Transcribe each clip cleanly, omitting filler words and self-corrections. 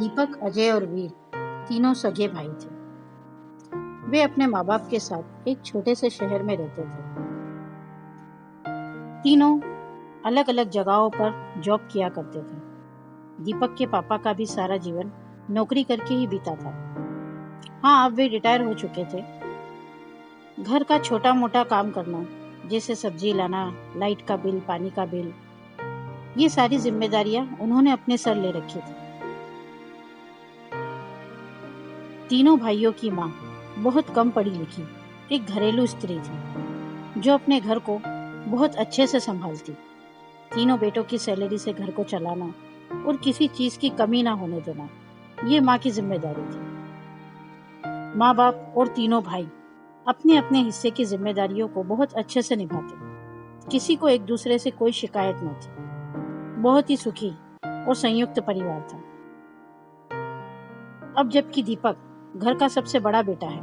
दीपक, अजय और वीर तीनों सगे भाई थे। वे अपने माँ बाप के साथ एक छोटे से शहर में रहते थे। तीनों अलग अलग जगहों पर जॉब किया करते थे। दीपक के पापा का भी सारा जीवन नौकरी करके ही बीता था। हाँ, अब वे रिटायर हो चुके थे। घर का छोटा मोटा काम करना, जैसे सब्जी लाना, लाइट का बिल, पानी का बिल, ये सारी जिम्मेदारियां उन्होंने अपने सर ले रखी थी। तीनों भाइयों की माँ बहुत कम पढ़ी लिखी एक घरेलू स्त्री थी, जो अपने घर को बहुत अच्छे से संभालती। तीनों बेटों की सैलरी से घर को चलाना और किसी चीज की कमी ना होने देना, ये माँ की जिम्मेदारी थी। माँ बाप और तीनों भाई अपने अपने हिस्से की जिम्मेदारियों को बहुत अच्छे से निभाते। किसी को एक दूसरे से कोई शिकायत न थी। बहुत ही सुखी और संयुक्त परिवार था। अब जबकि दीपक घर का सबसे बड़ा बेटा है,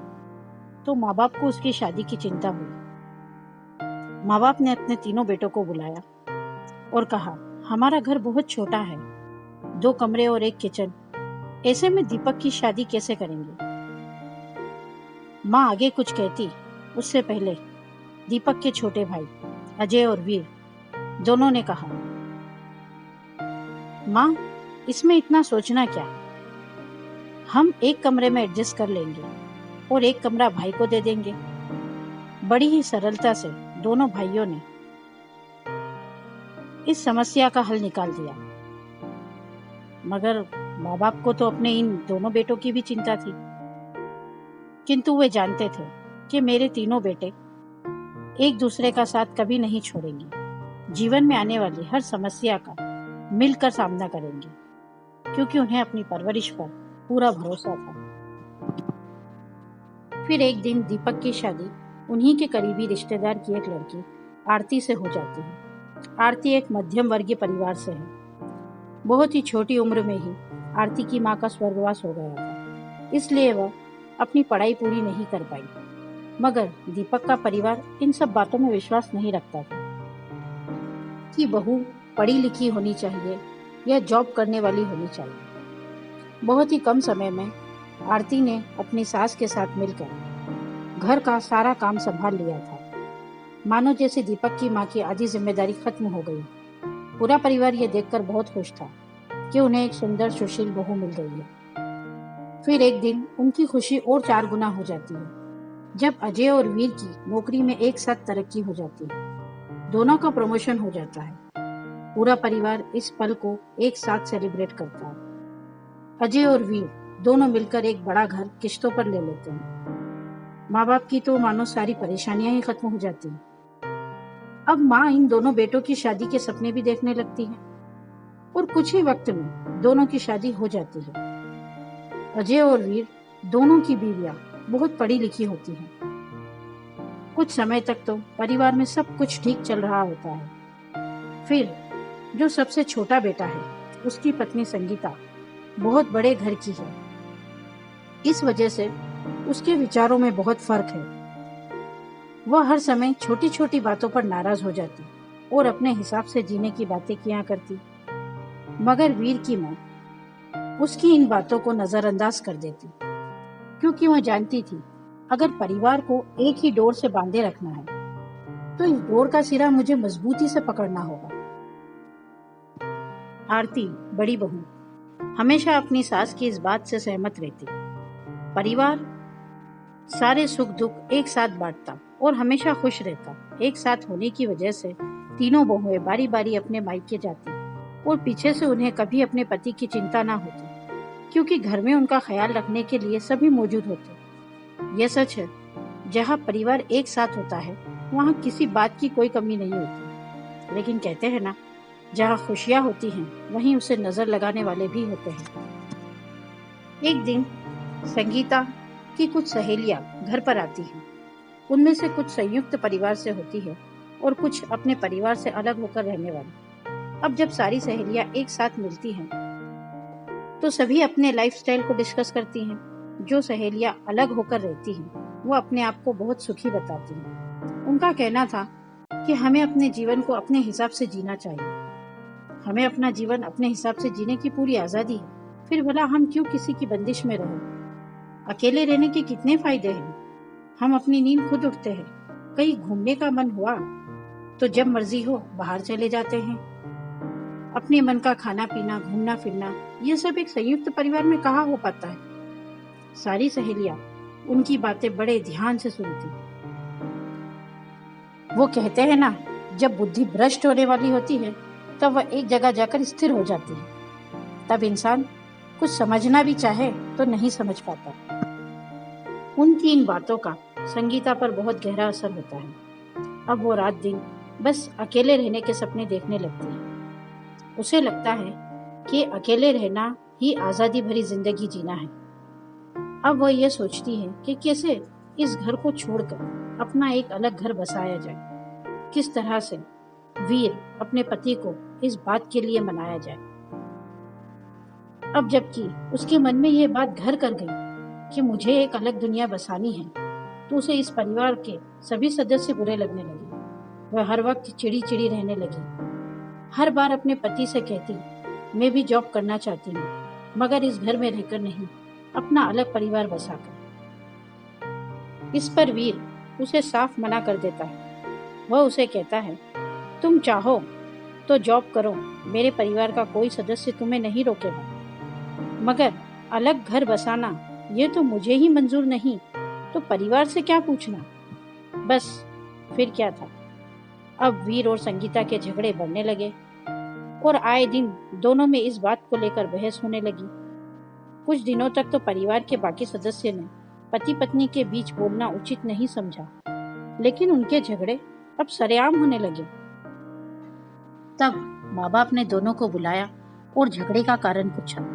तो माँ बाप को उसकी शादी की चिंता हुई। माँ बाप ने अपने तीनों बेटों को बुलाया और कहा, हमारा घर बहुत छोटा है, 2 कमरे और 1 किचन, ऐसे में दीपक की शादी कैसे करेंगे। माँ आगे कुछ कहती उससे पहले दीपक के छोटे भाई अजय और वीर दोनों ने कहा, माँ, इसमें इतना सोचना क्या, हम 1 कमरे में एडजस्ट कर लेंगे और 1 कमरा भाई को दे देंगे। बड़ी ही सरलता से दोनों भाइयों ने इस समस्या का हल निकाल दिया। मगर माँ बाप को तो अपने इन दोनों बेटों की भी चिंता थी, किंतु वे जानते थे कि मेरे तीनों बेटे एक दूसरे का साथ कभी नहीं छोड़ेंगे। जीवन में आने वाली हर समस्या का मिलकर सामना करेंगे, क्योंकि उन्हें अपनी परवरिश पर पूरा भरोसा था। फिर एक दिन दीपक की शादी उन्हीं के करीबी रिश्तेदार की एक लड़की आरती से हो जाती है। आरती एक मध्यम वर्गीय परिवार से है। बहुत ही छोटी उम्र में ही आरती की माँ का स्वर्गवास हो गया था, इसलिए वह अपनी पढ़ाई पूरी नहीं कर पाई। मगर दीपक का परिवार इन सब बातों में विश्वास नहीं रखता था कि बहू पढ़ी लिखी होनी चाहिए या जॉब करने वाली होनी चाहिए। बहुत ही कम समय में आरती ने अपनी सास के साथ मिलकर घर का सारा काम संभाल लिया था। मानो जैसे दीपक की माँ की आधी जिम्मेदारी खत्म हो गई। पूरा परिवार ये देखकर बहुत खुश था कि उन्हें एक सुंदर सुशील बहू मिल गई है। फिर एक दिन उनकी खुशी और 4 गुना हो जाती है, जब अजय और वीर की नौकरी में एक साथ तरक्की हो जाती है। दोनों का प्रमोशन हो जाता है। पूरा परिवार इस पल को एक साथ सेलिब्रेट करता है। अजय और वीर दोनों मिलकर एक बड़ा घर किश्तों पर ले लेते हैं। माँ बाप की तो मानो सारी परेशानियां ही खत्म हो जाती हैं। अब माँ इन दोनों बेटों की शादी के सपने भी देखने लगती है और कुछ ही वक्त में दोनों की शादी हो जाती है। अजय और वीर दोनों की बीवियां बहुत पढ़ी लिखी होती हैं। कुछ समय तक तो परिवार में सब कुछ ठीक चल रहा होता है। फिर जो सबसे छोटा बेटा है, उसकी पत्नी संगीता बहुत बड़े घर की है। इस वजह से उसके विचारों में बहुत फर्क है। वह हर समय छोटी छोटी बातों पर नाराज हो जाती और अपने हिसाब से जीने की बातें किया करती। मगर वीर की माँ उसकी इन बातों को नजरअंदाज कर देती, क्योंकि वह जानती थी अगर परिवार को एक ही डोर से बांधे रखना है, तो इस डोर का सिरा मुझे मजबूती से पकड़ना होगा। आरती, बड़ी बहू, हमेशा अपनी सास की इस बात से सहमत रहती। परिवार सारे सुख दुख एक साथ बांटता और हमेशा खुश रहता। एक साथ होने की वजह से तीनों बहुएं बारी बारी अपने मायके जाती और पीछे से उन्हें कभी अपने पति की चिंता ना होती, क्योंकि घर में उनका ख्याल रखने के लिए सभी मौजूद होते। यह सच है, जहाँ परिवार एक साथ होता है वहाँ किसी बात की कोई कमी नहीं होती। लेकिन कहते हैं ना, जहाँ खुशियाँ होती हैं वहीं उसे नजर लगाने वाले भी होते हैं। एक दिन संगीता की कुछ सहेलियां घर पर आती हैं। उनमें से कुछ संयुक्त परिवार से होती है और कुछ अपने परिवार से अलग होकर रहने वाली। अब जब सारी सहेलियां एक साथ मिलती हैं, तो सभी अपने लाइफस्टाइल को डिस्कस करती हैं। जो सहेलियां अलग होकर रहती हैं, वो अपने आप को बहुत सुखी बताती हैं। उनका कहना था कि हमें अपने जीवन को अपने हिसाब से जीना चाहिए। हमें अपना जीवन अपने हिसाब से जीने की पूरी आजादी है। फिर भला हम क्यों किसी की बंदिश में रहें? अकेले रहने के कितने फायदे हैं। हम अपनी नींद खुद उठते हैं। कहीं घूमने का मन हुआ तो जब मर्जी हो बाहर चले जाते हैं। अपने मन का खाना पीना, घूमना फिरना, ये सब एक संयुक्त परिवार में कहाँ हो पाता है। सारी सहेलियां उनकी बातें बड़े ध्यान से सुनती। वो कहते हैं ना, जब बुद्धि भ्रष्ट होने वाली होती है तब वह एक जगह जाकर स्थिर हो जाती है। तब इंसान कुछ समझना भी चाहे तो नहीं समझ पाता। उनकी इन बातों का संगीता पर बहुत गहरा असर होता है। अब वो रात दिन बस अकेले रहने के सपने देखने लगती है। उसे लगता है कि अकेले रहना ही आज़ादी भरी जिंदगी जीना है। अब वह यह सोचती है कि कैसे इस घर को छोड़कर अपना एक अलग घर बसाया जाए। किस तरह से वीर अपने पति को इस बात के लिए मनाया जाए। अब जबकि उसके मन में यह बात घर कर गई कि मुझे एक अलग दुनिया बसानी है, तो उसे इस परिवार के सभी सदस्य बुरे लगने लगे। वह हर वक्त चिड़ी चिड़ी रहने लगी। हर बार अपने पति से कहती, मैं भी जॉब करना चाहती हूँ, मगर इस घर में रहकर नहीं, अपना अलग परिवार बसाकर। इस पर वीर उसे साफ मना कर देता है। वह उसे कहता है, तुम चाहो तो जॉब करो, मेरे परिवार का कोई सदस्य तुम्हें नहीं रोकेगा, मगर अलग घर बसाना ये तो मुझे ही मंजूर नहीं, तो परिवार से क्या पूछना। बस फिर क्या था। अब वीर और संगीता के झगड़े बढ़ने लगे और आए दिन दोनों में इस बात को लेकर बहस होने लगी। कुछ दिनों तक तो परिवार के बाकी सदस्य ने पति पत्नी के बीच बोलना उचित नहीं समझा, लेकिन उनके झगड़े अब सरेआम होने लगे। तब माँ बाप ने दोनों को बुलाया और झगड़े का कारण पूछा।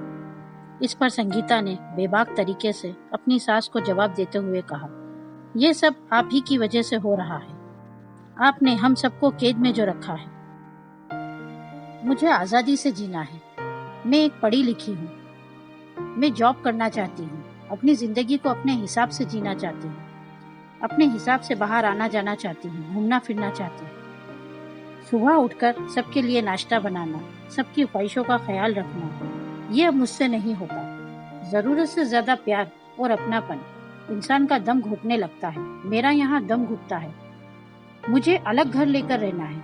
इस पर संगीता ने बेबाक तरीके से अपनी सास को जवाब देते हुए कहा, यह सब आप ही की वजह से हो रहा है। आपने हम सबको कैद में जो रखा है। मुझे आज़ादी से जीना है। मैं एक पढ़ी लिखी हूँ। मैं जॉब करना चाहती हूँ। अपनी जिंदगी को अपने हिसाब से जीना चाहती हूँ। अपने हिसाब से बाहर आना जाना चाहती हूँ, घूमना फिरना चाहती हूँ। सुबह उठकर सबके लिए नाश्ता बनाना, सबकी ख्वाहिशों का ख्याल रखना, ये अब मुझसे नहीं होता। जरूरत से ज्यादा प्यार और अपनापन इंसान का दम घुटने लगता है। मेरा यहाँ दम घुटता है। मुझे अलग घर लेकर रहना है।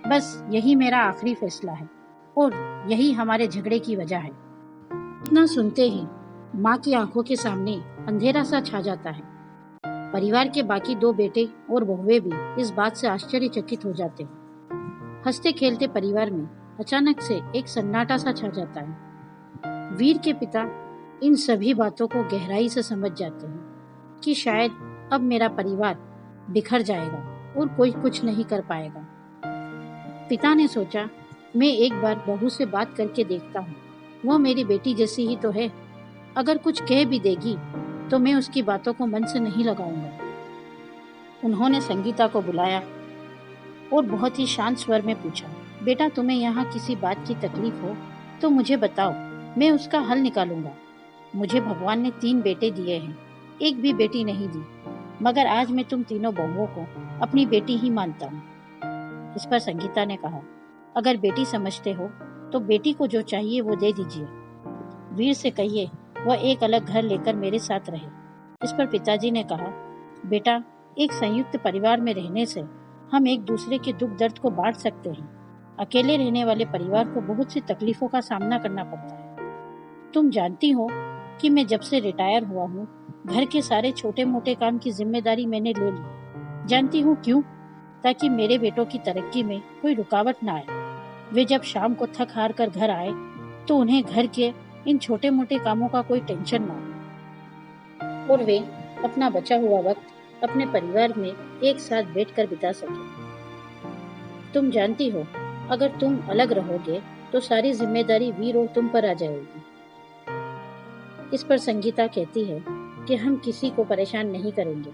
बस यही मेरा आखिरी फैसला है और यही हमारे झगड़े की वजह है। इतना सुनते ही माँ की आंखों के सामने अंधेरा सा छा जाता है। परिवार के बाकी दो बेटे और बहुएं भी इस बात से आश्चर्यचकित हो जाते हैं। हंसते खेलते परिवार में अचानक से एक सन्नाटा सा छा जाता है। वीर के पिता इन सभी बातों को गहराई से समझ जाते हैं कि शायद अब मेरा परिवार बिखर जाएगा और कोई कुछ नहीं कर पाएगा। पिता ने सोचा, मैं एक बार बहू से बात करके देखता हूँ। वो मेरी बेटी जैसी ही तो है। अगर कुछ कह भी देगी तो मैं उसकी बातों को मन से नहीं लगाऊंगा। उन्होंने संगीता को बुलाया और बहुत ही शांत स्वर में पूछा, बेटा तुम्हें यहाँ किसी बात की तकलीफ हो तो मुझे बताओ, मैं उसका हल निकालूंगा। मुझे भगवान ने 3 बेटे दिए हैं, एक भी बेटी नहीं दी, मगर आज मैं तुम तीनों बहुओं को अपनी बेटी ही मानता हूँ। इस पर संगीता ने कहा, अगर बेटी समझते हो तो बेटी को जो चाहिए वो दे दीजिए। वीर से कहिए वह एक अलग घर लेकर मेरे साथ रहे। इस पर पिताजी ने कहा, बेटा एक संयुक्त परिवार में रहने से हम एक दूसरे के दुख दर्द को बांट सकते हैं। अकेले रहने वाले परिवार को बहुत सी तकलीफों का सामना करना पड़ता है। तुम जानती हो कि मैं जब से रिटायर हुआ हूँ, घर के सारे छोटे मोटे काम की जिम्मेदारी मैंने ले ली। जानती हूँ क्यों? ताकि मेरे बेटों की तरक्की में कोई रुकावट ना आए। वे जब शाम को थक हार कर घर आए तो उन्हें घर के इन छोटे मोटे कामों का कोई टेंशन ना हो और वे अपना बचा हुआ वक्त अपने परिवार में एक साथ बैठकर बिता सके। तुम जानती हो, अगर तुम अलग रहोगे तो सारी जिम्मेदारी वीर और तुम पर आ जाएगी। इस पर संगीता कहती है कि हम किसी को परेशान नहीं करेंगे,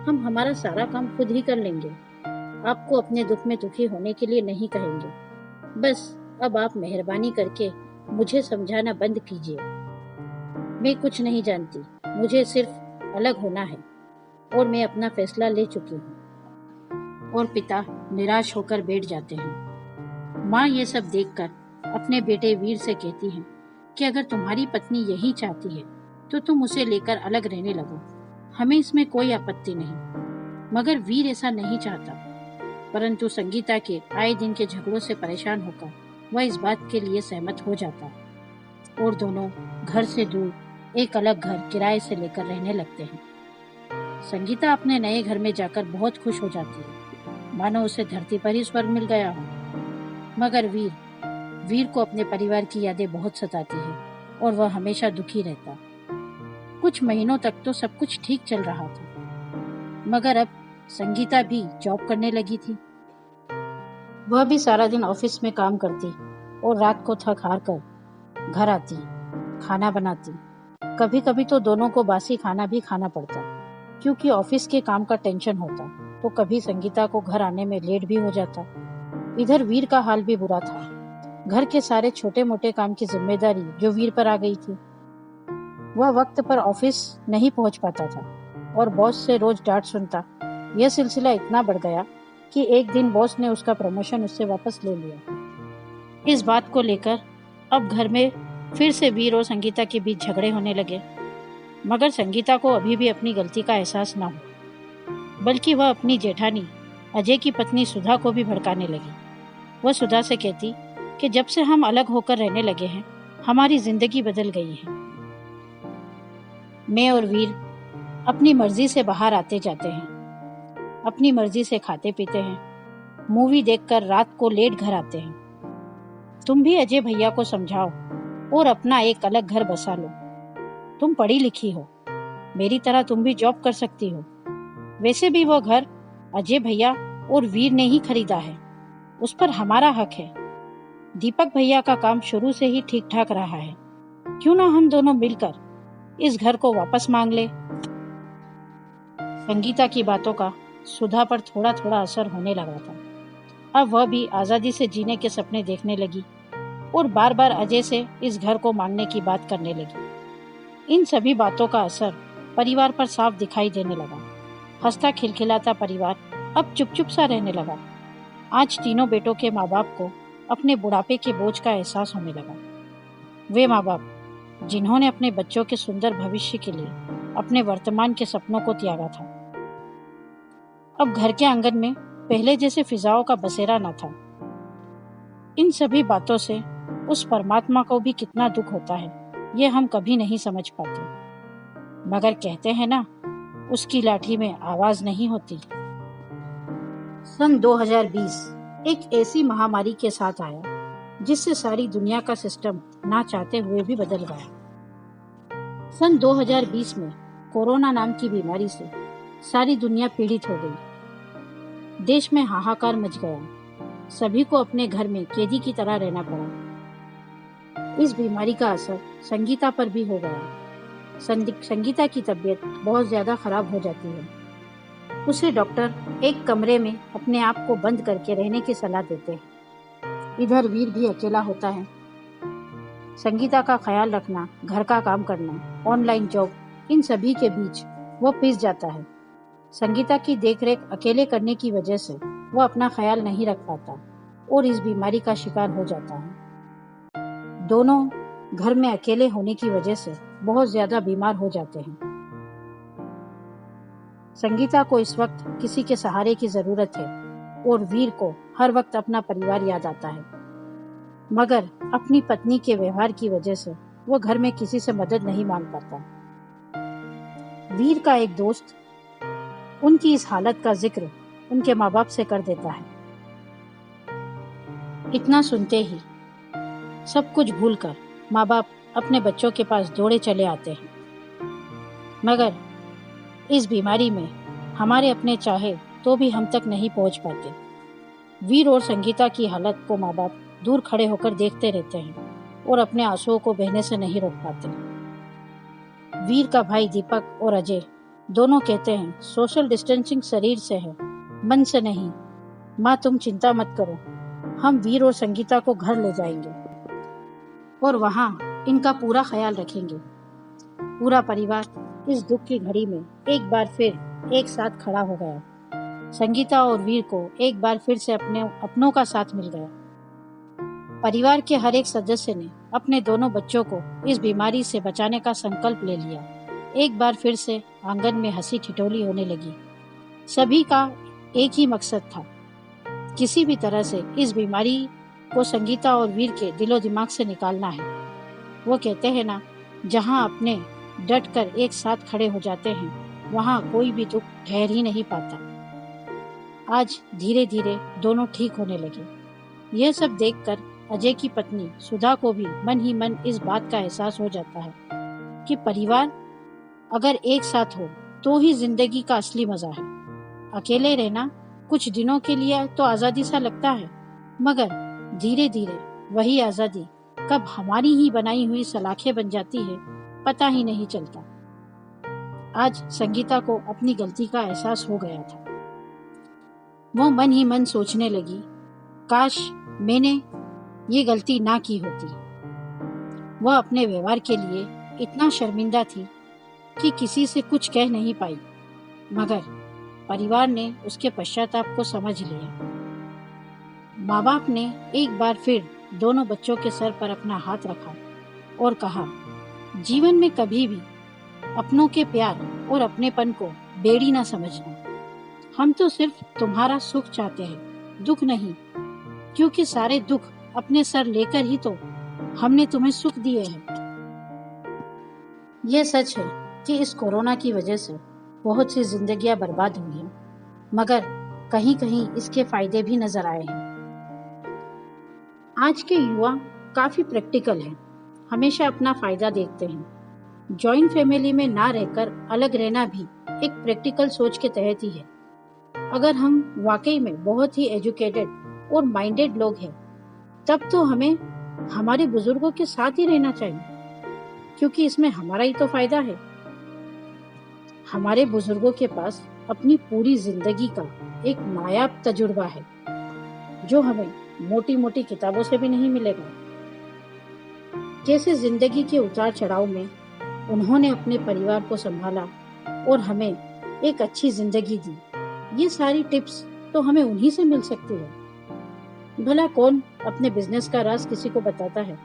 हम हमारा सारा काम खुद ही कर लेंगे। आपको अपने दुख में दुखी होने के लिए नहीं कहेंगे। बस अब आप मेहरबानी करके मुझे समझाना बंद कीजिए। मैं कुछ नहीं जानती, मुझे सिर्फ अलग होना है और मैं अपना फैसला ले चुकी हूँ। और पिता निराश होकर बैठ जाते हैं। माँ ये सब देखकर अपने बेटे वीर से कहती है, कि अगर तुम्हारी पत्नी यही चाहती है तो तुम उसे लेकर अलग रहने लगो, हमें इसमें कोई आपत्ति नहीं। मगर वीर ऐसा नहीं चाहता, परंतु संगीता के आए दिन के झगड़ों से परेशान होकर वह इस बात के लिए सहमत हो जाता है और दोनों घर से दूर एक अलग घर किराए से लेकर रहने लगते हैं। संगीता अपने नए घर में जाकर बहुत खुश हो जाती है, मानो उसे धरती पर ही स्वर्ग मिल गया हो। मगर वीर को अपने परिवार की यादें बहुत सताती है और वह हमेशा दुखी रहता। कुछ महीनों तक तो सब कुछ ठीक चल रहा था, मगर अब संगीता भी जॉब करने लगी थी। वह भी सारा दिन ऑफिस में काम करती और रात को थक हार कर घर आती, खाना बनाती। कभी कभी तो दोनों को बासी खाना भी खाना पड़ता, क्योंकि ऑफिस के काम का टेंशन होता, तो कभी संगीता को घर आने में लेट भी हो जाता। इधर वीर का हाल भी बुरा था। घर के सारे छोटे मोटे काम की जिम्मेदारी जो वीर पर आ गई थी। वह वक्त पर ऑफिस नहीं पहुंच पाता था और बॉस से रोज डांट सुनता। यह सिलसिला इतना बढ़ गया कि एक दिन बॉस ने उसका प्रमोशन उससे वापस ले लिया। इस बात को लेकर अब घर में फिर से वीर और संगीता के बीच झगड़े होने लगे। मगर संगीता को अभी भी अपनी गलती का एहसास न हो, बल्कि वह अपनी जेठानी अजय की पत्नी सुधा को भी भड़काने लगी। वह सुधा से कहती कि जब से हम अलग होकर रहने लगे हैं, हमारी जिंदगी बदल गई है। मैं और वीर अपनी मर्जी से बाहर आते जाते हैं, अपनी मर्जी से खाते पीते हैं, मूवी देखकर रात को लेट घर आते हैं। तुम भी अजय भैया को समझाओ और अपना एक अलग घर बसा लो। तुम पढ़ी लिखी हो, मेरी तरह तुम भी जॉब कर सकती हो। वैसे भी वो घर अजय भैया और वीर ने ही खरीदा है, उस पर हमारा हक है। दीपक भैया का काम शुरू से ही ठीक ठाक रहा है, क्यों ना हम दोनों मिलकर इस घर को वापस मांग ले। संगीता की बातों का सुधा पर थोड़ा थोड़ा असर होने लगा था। अब वह भी आजादी से जीने के सपने देखने लगी और बार बार अजय से इस घर को मांगने की बात करने लगी। इन सभी बातों का असर परिवार पर साफ दिखाई देने लगा। हंसता खिलखिलाता परिवार अब चुप चुप सा रहने लगा। आज तीनों बेटों के माँ बाप को अपने बुढ़ापे के बोझ का एहसास होने लगा। वे माँ बाप जिन्होंने अपने बच्चों के सुंदर भविष्य के लिए अपने वर्तमान के सपनों को त्यागा था, अब घर के आंगन में पहले जैसे फिजाओं का बसेरा न था। इन सभी बातों से उस परमात्मा को भी कितना दुख होता है, यह हम कभी नहीं समझ पाते। मगर कहते हैं ना, उसकी लाठी में आवाज नहीं होती। सन 2020 एक ऐसी महामारी के साथ आया जिससे सारी दुनिया का सिस्टम ना चाहते हुए भी बदल गया। सन 2020 में कोरोना नाम की बीमारी से सारी दुनिया पीड़ित हो गई। देश में हाहाकार मच गया। सभी को अपने घर में कैदी की तरह रहना पड़ा। इस बीमारी का असर संगीता पर भी हो गया। संगीता की तबीयत बहुत ज्यादा खराब हो जाती है। उसे डॉक्टर एक कमरे में अपने आप को बंद करके रहने की सलाह देते हैं। इधर वीर भी अकेला होता है। संगीता का ख्याल रखना, घर का काम करना, ऑनलाइन जॉब, इन सभी के बीच वह पिस जाता है। संगीता की देखरेख अकेले करने की वजह से वह अपना ख्याल नहीं रख पाता और इस बीमारी का शिकार हो जाता है। दोनों घर में अकेले होने की वजह से बहुत ज्यादा बीमार हो जाते हैं। संगीता को इस वक्त किसी के सहारे की जरूरत है और वीर को हर वक्त अपना परिवार याद आता है। मगर अपनी पत्नी के व्यवहार की वजह से वो घर में किसी से मदद नहीं मांग पाता। वीर का एक दोस्त उनकी इस हालत का जिक्र उनके माँ बाप से कर देता है। इतना सुनते ही सब कुछ भूलकर माँ बाप अपने बच्चों के पास दौड़े चले आते हैं। मगर इस बीमारी में हमारे अपने चाहे तो भी हम तक नहीं पहुंच पाते। वीर और संगीता की हालत को माँ बाप दूर खड़े होकर देखते रहते हैं और अपने आंसुओं को बहने से नहीं रोक पाते। वीर का भाई दीपक और अजय दोनों कहते हैं, सोशल डिस्टेंसिंग शरीर से है, मन से नहीं। माँ तुम चिंता मत करो, हम वीर और संगीता को घर ले जाएंगे और वहाँ इनका पूरा ख्याल रखेंगे। पूरा परिवार इस दुख की घड़ी में एक बार फिर एक साथ खड़ा हो गया। संगीता और वीर को एक बार फिर से अपनों का साथ मिल गया। परिवार के हर एक सदस्य ने अपने दोनों बच्चों को इस बीमारी से बचाने का संकल्प ले लिया। एक बार फिर से आंगन में हंसी ठिठोली होने लगी। सभी का एक ही मकसद था, किसी भी तरह से इस बीमारी को संगीता और वीर के दिलो दिमाग से निकालना है। वो कहते हैं ना, जहाँ अपने डट कर एक साथ खड़े हो जाते हैं वहाँ कोई भी दुख ठहर ही नहीं पाता। आज धीरे धीरे दोनों ठीक होने लगे। यह सब देखकर अजय की पत्नी सुधा को भी मन ही मन इस बात का एहसास हो जाता है कि परिवार अगर एक साथ हो तो ही जिंदगी का असली मजा है। अकेले रहना कुछ दिनों के लिए तो आजादी सा लगता है, मगर धीरे धीरे वही आजादी कब हमारी ही बनाई हुई सलाखें बन जाती है पता ही नहीं चलता। आज संगीता को अपनी गलती का एहसास हो गया था। वो मन ही मन सोचने लगी, काश मैंने ये गलती ना की होती। वह अपने व्यवहार के लिए इतना शर्मिंदा थी कि किसी से कुछ कह नहीं पाई, मगर परिवार ने उसके पश्चाताप को समझ लिया। माँ बाप ने एक बार फिर दोनों बच्चों के सर पर अपना हाथ रखा और कहा, जीवन में कभी भी अपनों के प्यार और अपनेपन को बेड़ी ना समझना। हम तो सिर्फ तुम्हारा सुख चाहते हैं, दुख नहीं, क्योंकि सारे दुख अपने सर लेकर ही तो हमने तुम्हें सुख दिए हैं। यह सच है कि इस कोरोना की वजह से बहुत सी जिंदगियां बर्बाद हुई हैं, मगर कहीं कहीं इसके फायदे भी नजर आए हैं। आज के युवा काफी प्रैक्टिकल हैं, हमेशा अपना फायदा देखते हैं। जॉइंट फैमिली में ना रहकर अलग रहना भी एक प्रैक्टिकल सोच के तहत ही है। अगर हम वाकई में बहुत ही एजुकेटेड और माइंडेड लोग हैं, तब तो हमें हमारे बुजुर्गों के साथ ही रहना चाहिए, क्योंकि इसमें हमारा ही तो फायदा है। हमारे बुजुर्गों के पास अपनी पूरी जिंदगी का एक नायाब तजुर्बा है, जो हमें मोटी मोटी किताबों से भी नहीं मिलेगा। कैसे जिंदगी के उतार चढ़ाव में उन्होंने अपने परिवार को संभाला और हमें एक अच्छी जिंदगी दी, ये सारी टिप्स तो हमें उन्हीं से मिल सकती है। भला कौन अपने बिजनेस का राज किसी को बताता है?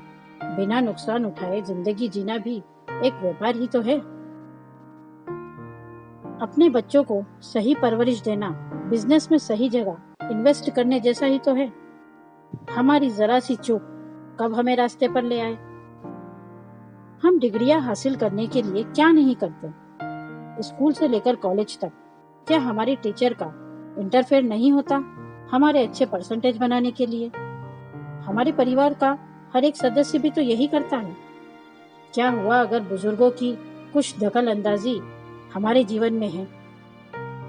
बिना नुकसान उठाए जिंदगी जीना भी एक व्यापार ही तो है। अपने बच्चों को सही परवरिश देना बिजनेस में सही जगह इन्वेस्ट करने जैसा ही तो है। हमारी जरा सी चूक कब हमें रास्ते पर ले आए। हम डिग्रियां हासिल करने के लिए क्या नहीं करते, स्कूल से लेकर कॉलेज तक। क्या हमारी टीचर का इंटरफेयर नहीं होता हमारे अच्छे परसेंटेज बनाने के लिए? हमारे परिवार का हर एक सदस्य भी तो यही करता है। क्या हुआ अगर बुजुर्गों की कुछ दखल अंदाजी हमारे जीवन में है?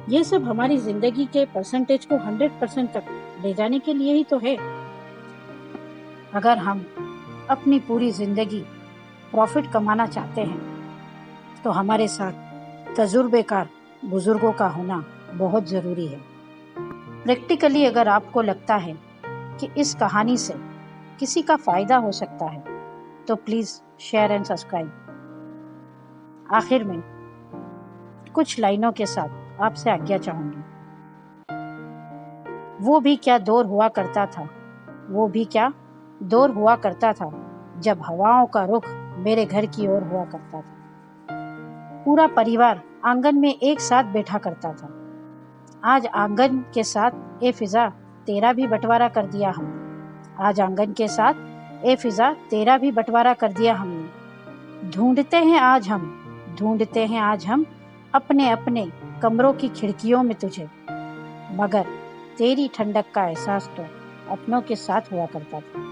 ये सब हमारी जिंदगी के परसेंटेज को 100% तक ले जाने के लिए ही तो है। अगर हम अपनी पूरी जिंदगी प्रॉफिट कमाना चाहते हैं तो हमारे साथ तजुर्बेकार बुजुर्गों का होना बहुत ज़रूरी है। प्रैक्टिकली अगर आपको लगता है कि इस कहानी से किसी का फ़ायदा हो सकता है तो प्लीज़ शेयर एंड सब्सक्राइब। आखिर में कुछ लाइनों के साथ आपसे आज्ञा चाहूँगी। वो भी क्या दौर हुआ करता था, वो भी क्या दौर हुआ करता था, जब हवाओं का रुख मेरे घर की ओर हुआ करता था। पूरा परिवार आंगन में एक साथ बैठा करता था। आज आंगन के साथ ए फिजा तेरा भी बंटवारा कर दिया हमने। आज आंगन के साथ ए फिजा तेरा भी बंटवारा कर दिया हमने। ढूंढते हैं आज हम अपने अपने कमरों की खिड़कियों में तुझे, मगर तेरी ठंडक का एहसास तो अपनों के साथ हुआ करता था।